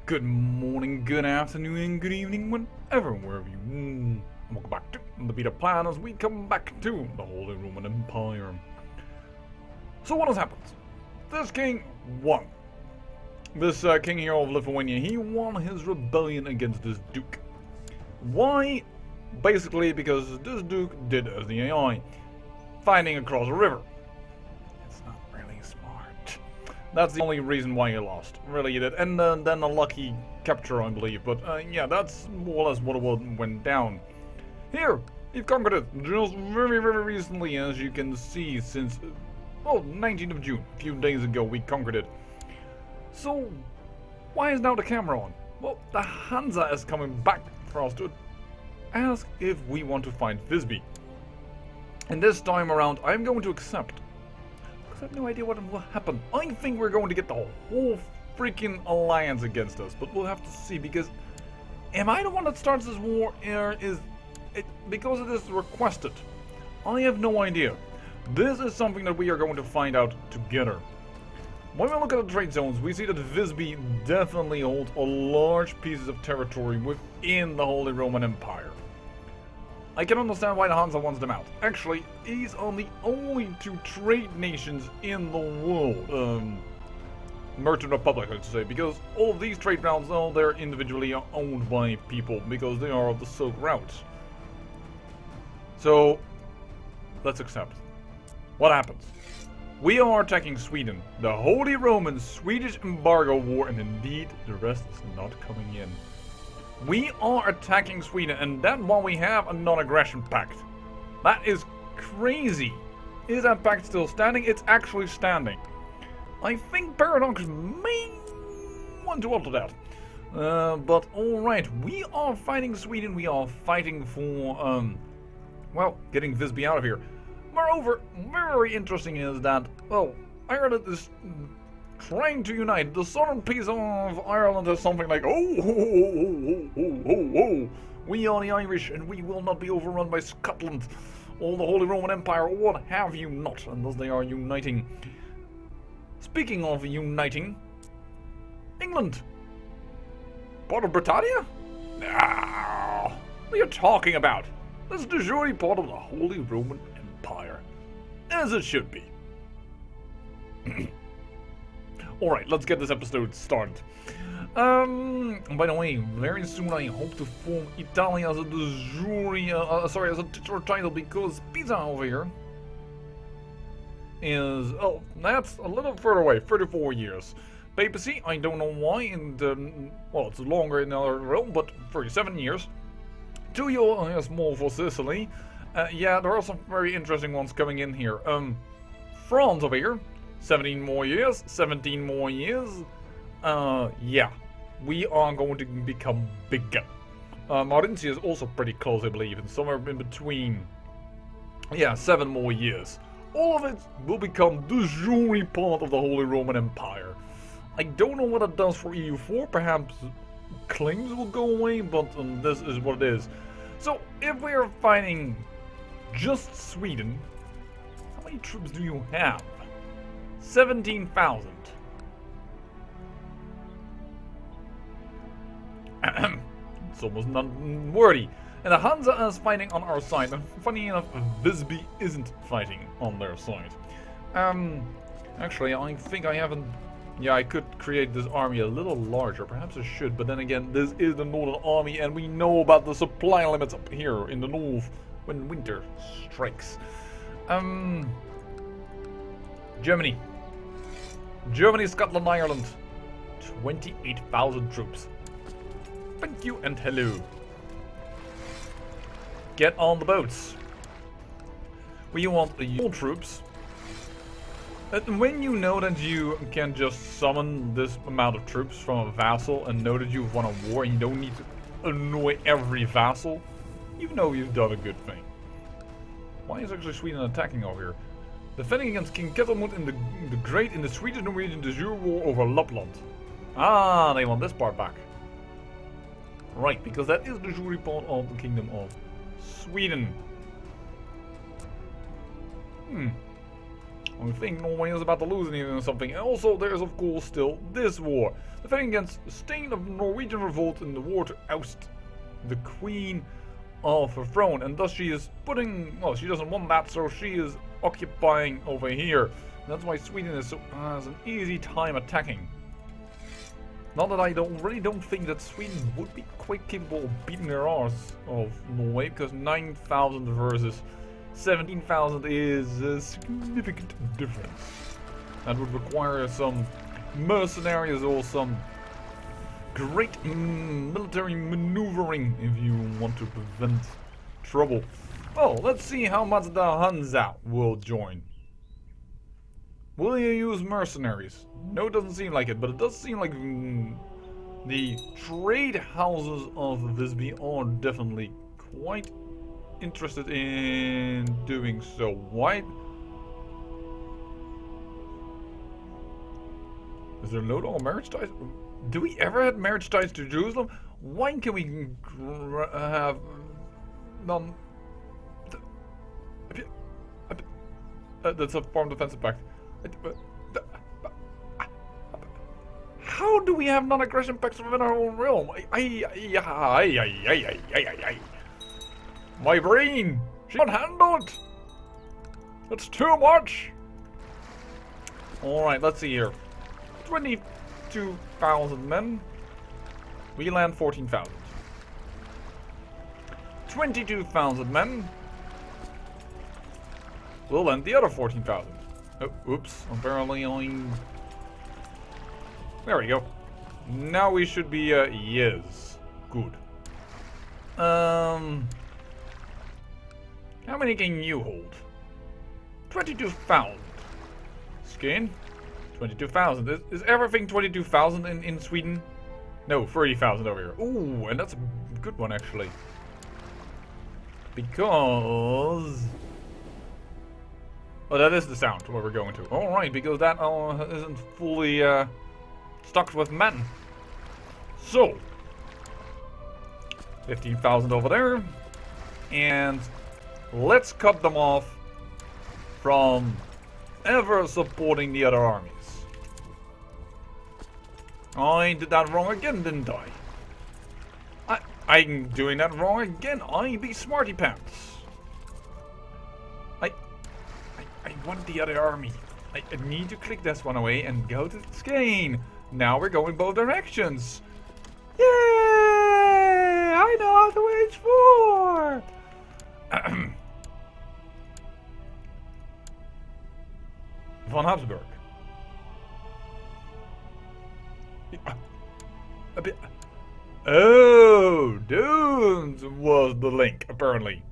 Good morning, good afternoon, and good evening, wherever you and welcome back to the Beta Plan as we come back to the Holy Roman Empire. So what has happened? This king won. This king here of Lithuania, he won his rebellion against this duke. Why? Basically because this duke did as the AI, fighting across a river. It's not really smart. That's the only reason why he lost. Really, he did. And then a lucky capture, I believe. But yeah, that's more or less what went down. Here, you've conquered it just very, very recently, as you can see, since, well, 19th of June. A few days ago, we conquered it. So, why is now the camera on? Well, the Hansa is coming back for us to ask if we want to find Visby. And this time around, I'm going to accept. Because I have no idea what will happen. I think we're going to get the whole freaking alliance against us. But we'll have to see, because am I the one that starts this war, or is it because it is requested? I have no idea. This is something that we are going to find out together. When we look at the trade zones, we see that Visby definitely holds a large pieces of territory within the Holy Roman Empire. I can understand why the Hansa wants them out. Actually, these are the only two trade nations in the world. Merchant Republic, I should say, because all of these trade routes, they're individually owned by people, because they are of the Silk Route. So, let's accept. What happens? We are attacking Sweden. The Holy Roman Swedish embargo war, and indeed, the rest is not coming in. We are attacking Sweden, and that while we have a non-aggression pact. That is crazy. Is that pact still standing? It's actually standing. I think Paradox may want to alter that. But alright, we are fighting Sweden. We are fighting for, well, getting Visby out of here. Moreover, very interesting is that, well, Ireland is trying to unite. The southern piece of Ireland is something like, oh, we are the Irish and we will not be overrun by Scotland or the Holy Roman Empire or what have you not, and thus they are uniting. Speaking of uniting, England, part of Britannia? No, what are you talking about? This is de jure part of the Holy Roman Empire, as it should be. Alright, let's get this episode started. By the way, very soon I hope to form Italy as a de jure, sorry, as a titular title, because Pisa over here is, oh, that's a little further away, 34 years. Papacy, I don't know why, and, well, it's longer in our realm, but 37 years. 2 years more for Sicily. Yeah, there are some very interesting ones coming in here. France over here, 17 more years, 17 more years. Yeah, we are going to become bigger. Marinci is also pretty close, I believe, and somewhere in between. Yeah, 7 more years. All of it will become de jure part of the Holy Roman Empire. I don't know what it does for EU4, perhaps claims will go away, but this is what it is. So, if we are fighting just Sweden, how many troops do you have? 17,000. It's almost not worthy. And the Hansa is fighting on our side, and funny enough, Visby isn't fighting on their side. Actually, I think I haven't. Yeah, I could create this army a little larger. Perhaps I should, but then again, this is the Northern Army, and we know about the supply limits up here in the north when winter strikes. Germany. Germany, Scotland, Ireland. 28,000 troops. Thank you and hello. Get on the boats. We want the troops. And when you know that you can just summon this amount of troops from a vassal and know that you've won a war and you don't need to annoy every vassal, you know you've done a good thing. Why is actually Sweden attacking over here? Defending against King Ketelmund in the Great in the Swedish-Norwegian de jure war over Lapland. Ah, they want this part back. Right, because that is the de jure part of the Kingdom of Sweden. I think Norway is about to lose anything or something. And also, there's of course still this war. Defending against the stain of Norwegian revolt in the war to oust the Queen of her throne. And thus she is putting, well, she doesn't want that, so she is occupying over here. That's why Sweden has an easy time attacking. Not that I really don't think that Sweden would be quite capable of beating their arse of Norway, because 9,000 versus 17,000 is a significant difference. That would require some mercenaries or some great military maneuvering if you want to prevent trouble. Well, let's see how much the Hansa will join. Will you use mercenaries? No, it doesn't seem like it, but it does seem like the trade houses of Visby are definitely quite interested in doing so. Why? Is there no longer marriage ties? Do we ever have marriage ties to Jerusalem? Why can we have none? That's a foreign defensive pact. How do we have non-aggression pacts within our own realm? My brain! She can't handle it! That's too much! Alright, let's see here. 22,000 men. We land 14,000. 22,000 men. We'll land the other 14,000. Oh, oops. Apparently only... There we go. Now we should be, yes. Good. How many can you hold? 22,000. Skin? 22,000. Is everything 22,000 in Sweden? No, 30,000 over here. Ooh, and that's a good one, actually. Because... Oh, that is the sound where we're going to. Alright, because that isn't fully stocked with men. So, 15,000 over there. And let's cut them off from ever supporting the other armies. I did that wrong again, didn't I? I'm doing that wrong again. I be smarty pants. I want the other army. I need to click this one away and go to Skane. Now we're going both directions. Yay! I know how to wage war. Von Habsburg. Oh, Dunes was the link, apparently.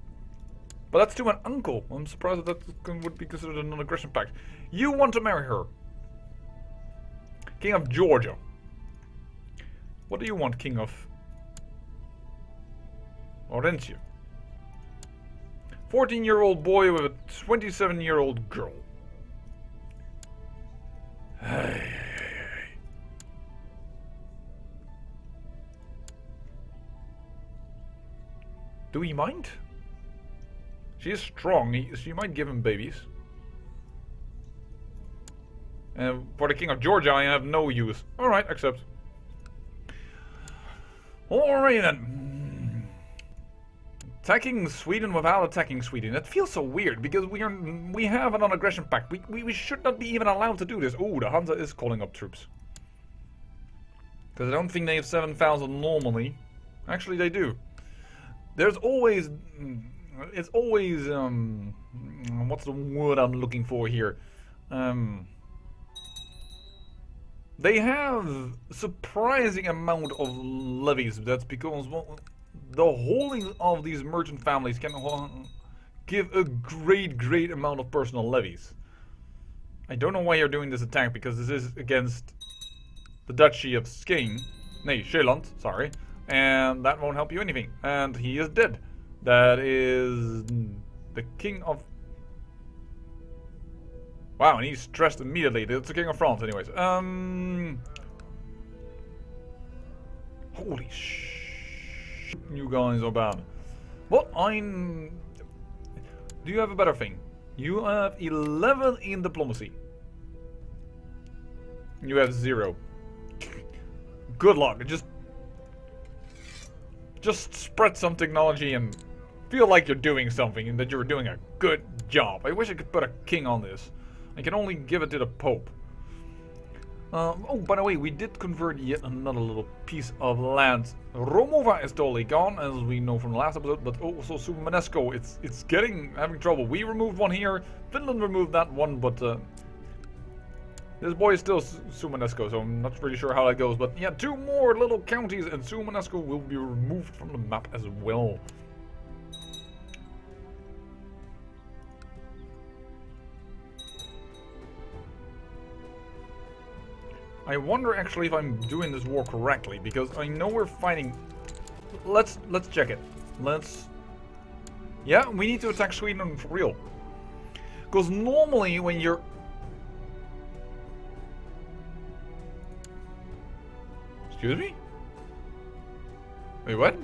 But that's to an uncle. I'm surprised that would be considered a non-aggression pact. You want to marry her. King of Georgia. What do you want, King of Orentia? 14-year-old boy with a 27-year-old girl. Do we mind? She is strong. She might give him babies. And for the King of Georgia, I have no use. Alright, accept. Alright then. Attacking Sweden without attacking Sweden. That feels so weird because we have a non-aggression pact. We should not be even allowed to do this. Oh, the Hansa is calling up troops. Because I don't think they have 7,000 normally. Actually, they do. There's always... It's always, what's the word I'm looking for here? They have surprising amount of levies. That's because, well, the holding of these merchant families can give a great amount of personal levies. I don't know why you're doing this attack, because this is against the Duchy of Skane. Nee, Zeeland, sorry. And that won't help you anything. And he is dead. That is the King of... Wow, and he's stressed immediately. It's the King of France, anyways. Holy shit, you guys are bad. Well, do you have a better thing? You have 11 in diplomacy. You have 0. Good luck. Just spread some technology and feel like you're doing something and that you're doing a good job. I wish I could put a king on this. I can only give it to the Pope. Oh, by the way, we did convert yet another little piece of land. Romova is totally gone, as we know from the last episode, but also Sumanesco, it's having trouble. We removed one here, Finland removed that one, but this boy is still Sumanesco, so I'm not really sure how that goes. But yeah, 2 more little counties, and Sumanesco will be removed from the map as well. I wonder actually if I'm doing this war correctly, because I know we're fighting. Let's check it. Yeah, we need to attack Sweden for real. Because normally when you're... Excuse me? Wait, what?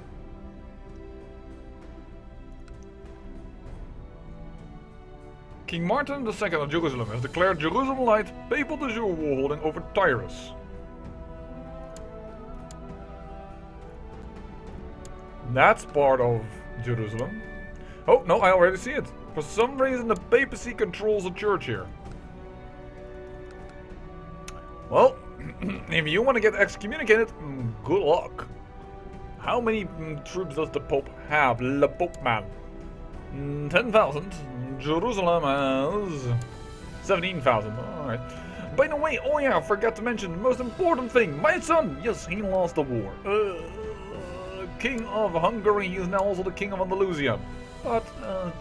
King Martin II of Jerusalem has declared Jerusalemite papal de jure war holding over Tyrus. That's part of Jerusalem. Oh, no, I already see it. For some reason the papacy controls the church here. Well, if you want to get excommunicated, good luck. How many troops does the Pope have? Le Pope man. 10,000. Jerusalem has 17,000. Alright. By the way, oh yeah, I forgot to mention the most important thing. My son, yes, he lost the war. King of Hungary, he is now also the King of Andalusia. But,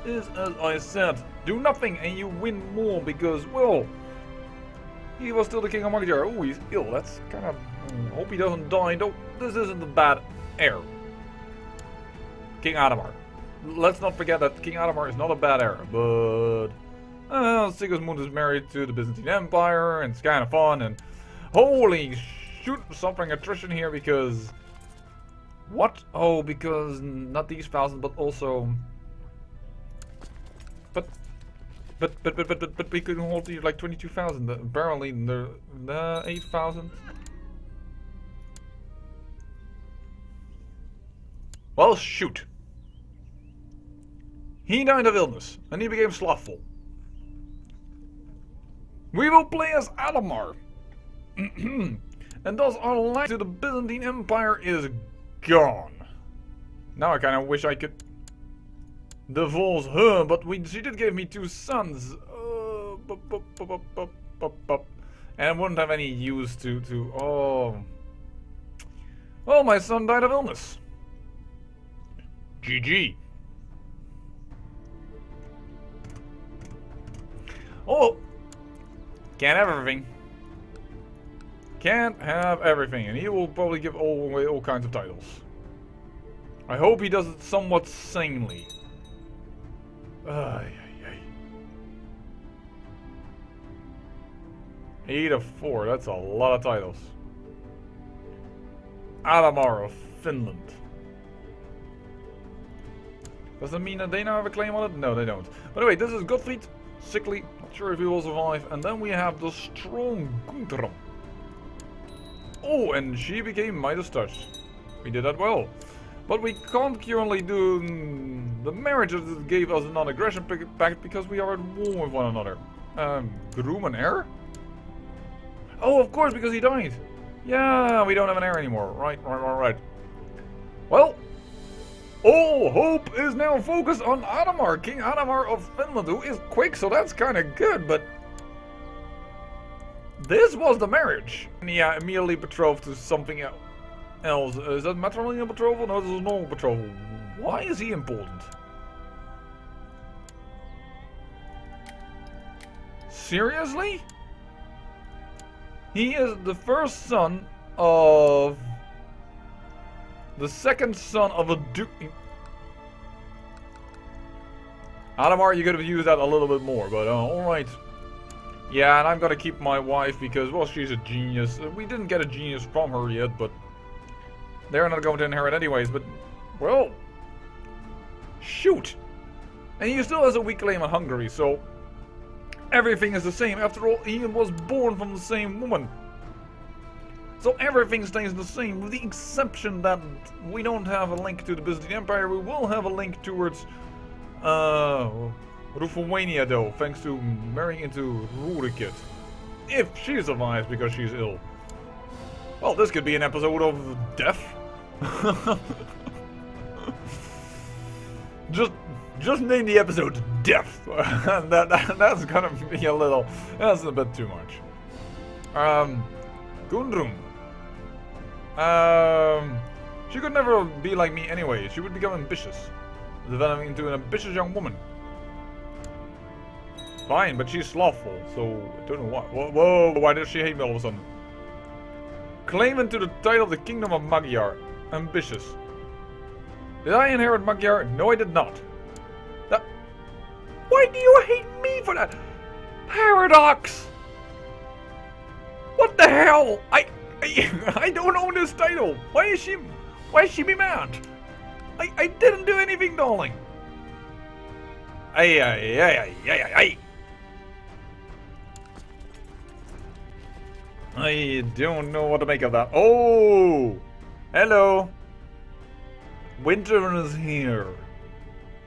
is as I said, do nothing and you win more because, well, he was still the King of Magyar. Oh, he's ill. That's kind of... hope he doesn't die. No, this isn't a bad heir. King Adamar. Let's not forget that King Adamar is not a bad heir, but... Sigismund is married to the Byzantine Empire, and it's kind of fun, and... Holy shoot, suffering attrition here because... What? Oh, because not these 1,000, but also... But we could hold here like 22,000. Apparently, the 8,000. Well, shoot. He died of illness, and he became slothful. We will play as Adamar. And thus our line to the Byzantine Empire is gone. Now I kind of wish I could divorce her, but she did give me 2 sons. And I wouldn't have any use to... Oh. Well, my son died of illness. GG. Oh, can't have everything. Can't have everything, and he will probably give away all kinds of titles. I hope he does it somewhat sanely. 8 of 4, that's a lot of titles. Adamar of Finland. Does that mean that they now have a claim on it? No, they don't. But anyway, this is Gottfried. Sickly, not sure if he will survive. And then we have the strong Guntram. Oh, and she became Midas Touch. We did that well. But we can't currently do the marriage that gave us a non-aggression pact because we are at war with one another. Groom and heir? Oh, of course, because he died. Yeah, we don't have an heir anymore. Right. Well, all hope is now focused on Adamar, King Adamar of Finland, who is quick, so that's kind of good, but... This was the marriage. And yeah, immediately betrothed to something else. Is that matrimonial betrothal? No, this is normal betrothal. Why is he important? Seriously? He is the first son of... the second son of a duke. Adamar, you could have used that a little bit more, but alright. Yeah, and I'm gonna keep my wife because, well, she's a genius. We didn't get a genius from her yet, but they're not going to inherit anyways, but, well, shoot. And he still has a weak claim on Hungary, so Everything is the same. After all, he was born from the same woman. So everything stays the same, with the exception that we don't have a link to the Byzantine Empire. We will have a link towards Lithuania, though, thanks to marrying into Rurikid. If she survives because she's ill. Well, this could be an episode of death. Just name the episode Death. That's gonna be a little... That's a bit too much. Gundrum. She could never be like me anyway. She would become ambitious. Developing into an ambitious young woman. Fine, but she's slothful, so I don't know why. Whoa, why does she hate me all of a sudden? Claimant to the title of the Kingdom of Magyar. Ambitious. Did I inherit Magyar? No, I did not. Why do you hate me for that? Paradox! What the hell? I don't own this title. Why is she be mad? I didn't do anything, darling. I don't know what to make of that. Oh! Hello! Winter is here.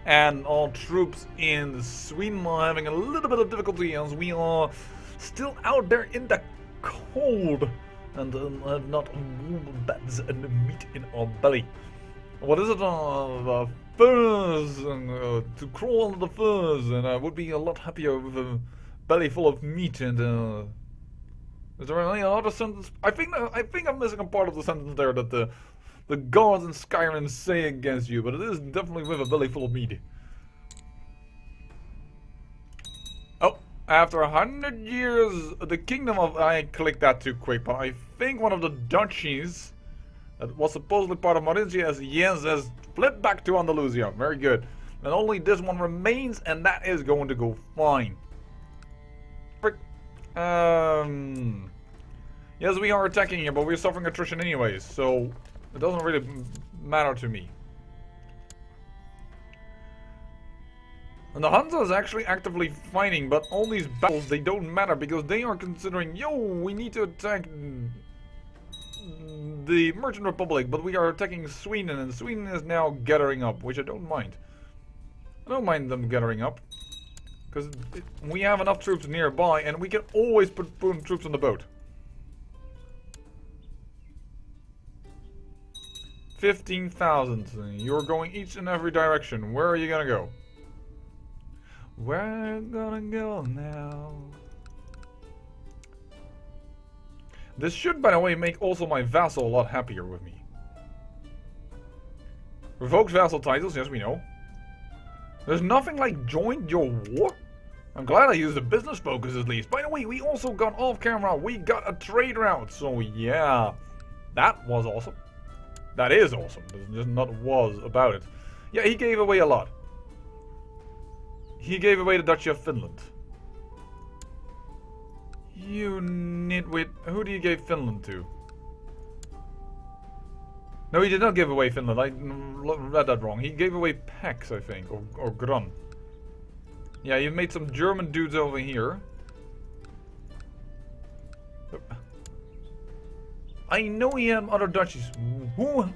And our troops in Sweden are having a little bit of difficulty as we are still out there in the cold and have not warm beds and meat in our belly. What is it? Furs, to crawl under the furs, and I would be a lot happier with a belly full of meat. And is there any other sentence? I think I'm missing a part of the sentence there that the gods in Skyrim say against you, but it is definitely with a belly full of meat. Oh, after 100 years, the kingdom of... I clicked that too quick, but I think one of the duchies that was supposedly part of Mauritia has flipped back to Andalusia. Very good. And only this one remains, and that is going to go fine. Frick. Yes, we are attacking here, but we're suffering attrition anyways, so... It doesn't really matter to me. And the Hansa is actually actively fighting, but all these battles, they don't matter because they are considering, yo, we need to attack the Merchant Republic, but we are attacking Sweden, and Sweden is now gathering up, which I don't mind. I don't mind them gathering up, because we have enough troops nearby, and we can always put troops on the boat. 15,000. You're going each and every direction. Where are you gonna go? We're gonna go now. This should, by the way, make also my vassal a lot happier with me. Revokes vassal titles, yes we know. There's nothing like joined your war. I'm glad I used the business focus at least. By the way, we also got off camera, we got a trade route. So yeah, that was awesome. That is awesome. There's just not was about it. Yeah, he gave away a lot. He gave away the Duchy of Finland. You nitwit. Who do you give Finland to? No, he did not give away Finland. I read that wrong. He gave away Pax, I think. Or Grun. Yeah, you made some German dudes over here. I know he had other duchies. Who?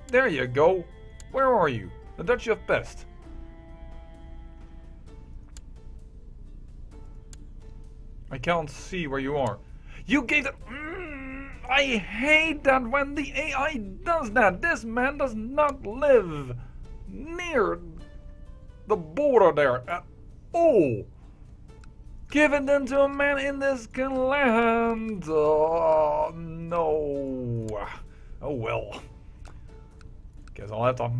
There you go. Where are you? The Duchy of Pest. I can't see where you are. You gave it. I hate that when the AI does that. This man does not live near the border there at all. Give it then to a man in this land. Oh, no. Oh well. Guess I'll have to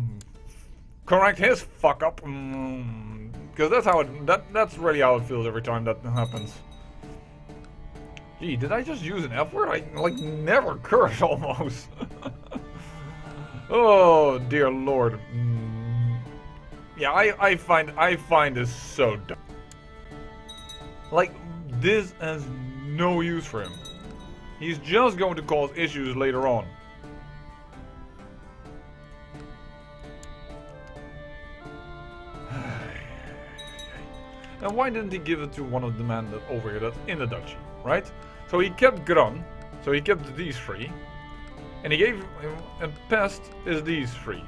correct his fuck up. Because that's how that's really how it feels every time that happens. Gee, did I just use an F word? I like never curse almost. Oh dear lord. Yeah, I find this so dumb. Like, this has no use for him. He's just going to cause issues later on. And why didn't he give it to one of the men that over here that's in the duchy, right? So he kept Gran, so he kept these three. And he gave him, and Pest is these three.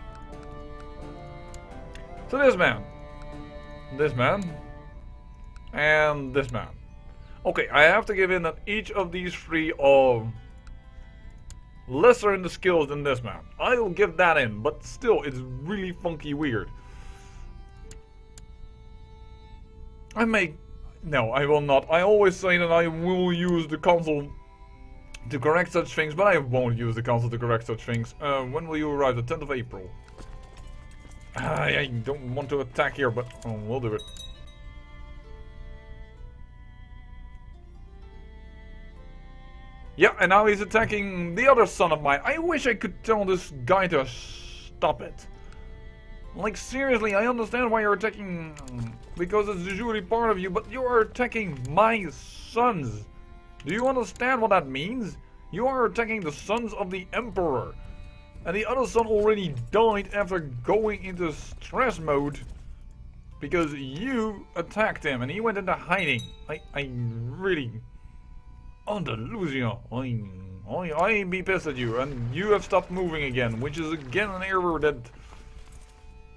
So this man, and this man. Okay, I have to give in that each of these three are lesser in the skills than this man. I'll give that in, but still, it's really funky weird. No, I will not. I always say that I will use the console to correct such things, but I won't use the console to correct such things. When will you arrive? The 10th of April. I don't want to attack here, but we'll do it. Yeah, and now he's attacking the other son of mine. I wish I could tell this guy to stop it. Like, seriously, I understand why you're attacking, because it's usually part of you, but you are attacking my sons. Do you understand what that means? You are attacking the sons of the Emperor. And the other son already died after going into stress mode. Because you attacked him and he went into hiding. I really... Andalusia. I be pissed at you. And you have stopped moving again. Which is again an error that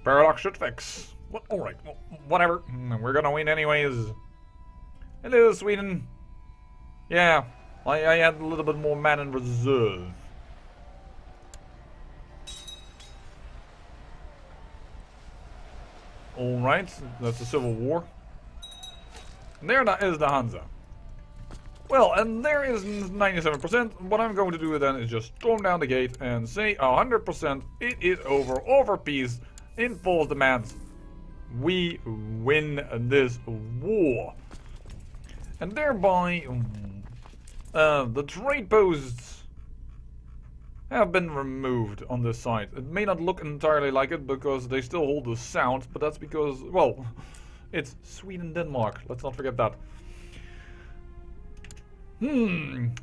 Paradox should fix. Well, alright, well, whatever. We're gonna win anyways. Hello, Sweden. Yeah, I had a little bit more man in reserve. Alright, that's the Civil War. There is the Hansa. Well, and there is 97%. What I'm going to do then is just storm down the gate and say 100% it is over peace, in full demands. We win this war. And thereby, the trade posts have been removed on this side. It may not look entirely like it because they still hold the sound, but that's because, well, it's Sweden-Denmark. Let's not forget that.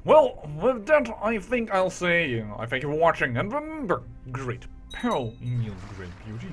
Well, with that, I think I'll say, I thank you for watching, and remember, great peril yields great beauty.